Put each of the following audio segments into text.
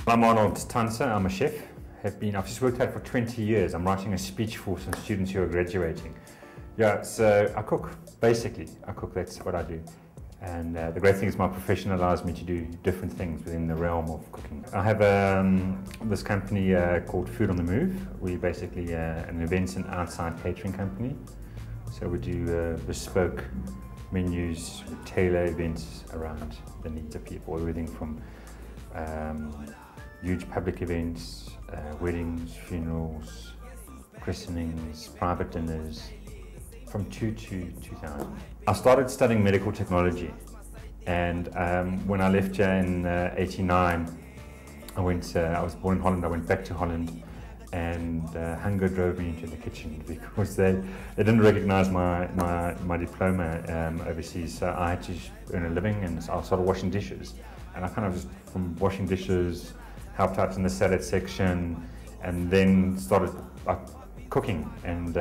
I'm Arnold Tanser, I'm a chef. I've just worked out for 20 years. I'm writing a speech for some students who are graduating. Yeah, so I cook, basically. I cook, that's what I do. And the great thing is my profession allows me to do different things within the realm of cooking. I have this company called Food on the Move. We're basically an events and outside catering company. So we do bespoke menus, we tailor events around the needs of people, everything from huge public events, weddings, funerals, christenings, private dinners, from 2 to 2000. I started studying medical technology, and when I left here in '89, I was born in Holland, I went back to Holland, and hunger drove me into the kitchen because they didn't recognize my diploma overseas, so I had to earn a living, and so I started washing dishes. And I kind of just, from washing dishes, helped out in the salad section, and then started cooking. And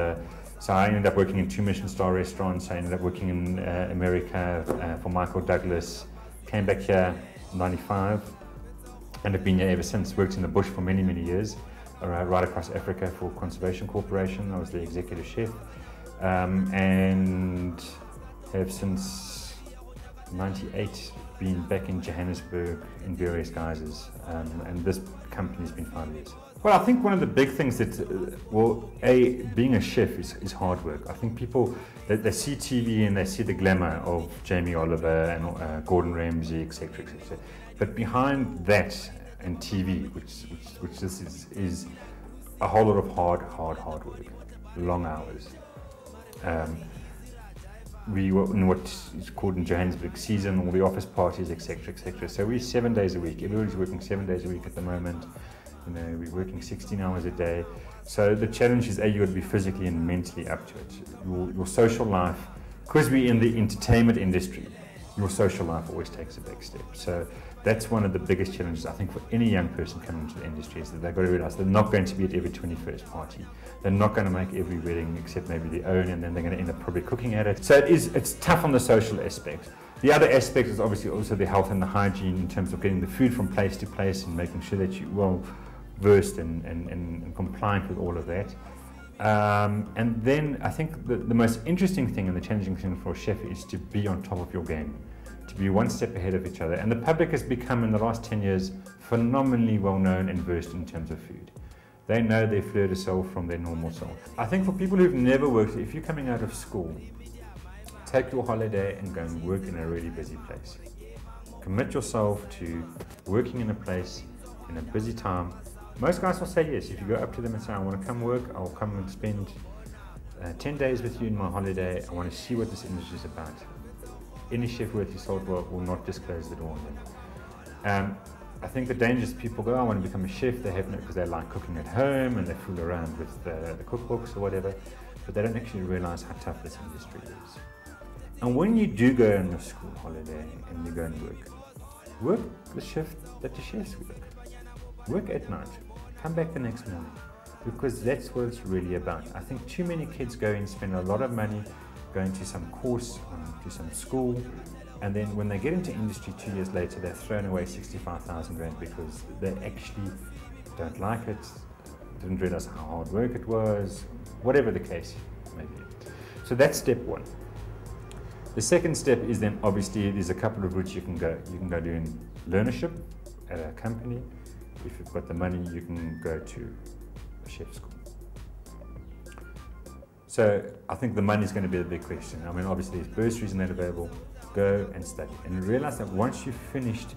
so I ended up working in 2 Michelin-star restaurants. I ended up working in America for Michael Douglas. Came back here in '95, and have been here ever since. Worked in the bush for many, many years, right across Africa for Conservation Corporation. I was the executive chef, and have since '98 been back in Johannesburg in various guises, and this company's been 5 years. Well, I think one of the big things that, being a chef is hard work. I think people, they see TV and they see the glamour of Jamie Oliver and Gordon Ramsay, etc., etc. But behind that and TV, which this is a whole lot of hard work, long hours. We were in what is called in Johannesburg season, all the office parties, etc., etc. So we're 7 days a week. Everybody's working 7 days a week at the moment. You know, we're working 16 hours a day. So the challenge is, you've got to be physically and mentally up to it. Your social life, because we're in the entertainment industry, your social life always takes a big step. So that's one of the biggest challenges, I think, for any young person coming into the industry, is that they've got to realize they're not going to be at every 21st party. They're not going to make every wedding except maybe their own, and then they're going to end up probably cooking at it. So it's tough on the social aspect. The other aspect is obviously also the health and the hygiene in terms of getting the food from place to place and making sure that you're well versed and compliant with all of that. And then I think the most interesting thing and the challenging thing for a chef is to be on top of your game, to be one step ahead of each other. And the public has become, in the last 10 years, phenomenally well known and versed in terms of food. They know their fleur de sel from their normal salt. I think for people who've never worked, if you're coming out of school, take your holiday and go and work in a really busy place. Commit yourself to working in a place in a busy time. Most guys will say yes. If you go up to them and say, I want to come work, I'll come and spend 10 days with you in my holiday, I want to see what this industry is about. Any chef worth his salt will not disclose the door on them. I think the danger is people go, I want to become a chef, they have no, because they like cooking at home and they fool around with the cookbooks or whatever, but they don't actually realize how tough this industry is. And when you do go on your school holiday and you go and work the shift that the chefs work. Work at night, come back the next morning, because that's what it's really about. I think too many kids go and spend a lot of money going to some course, to some school, and then when they get into industry 2 years later, they're thrown away 65,000 Rand because they actually don't like it, didn't realize how hard work it was, whatever the case may be. So that's step one. The second step is then, obviously, there's a couple of routes you can go. You can go doing learnership at a company. If you've got the money, you can go to a chef school. So I think the money is going to be the big question. I mean, obviously there's bursaries and that available. Go and study, and realize that once you've finished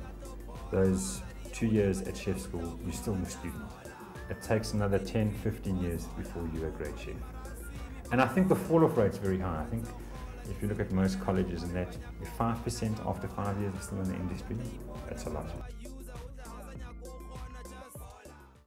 those 2 years at chef school, you're still a student. It takes another 10, 15 years before you're a great chef. And I think the fall-off rate's very high. I think if you look at most colleges and that, if 5% after 5 years are still in the industry, that's a lot.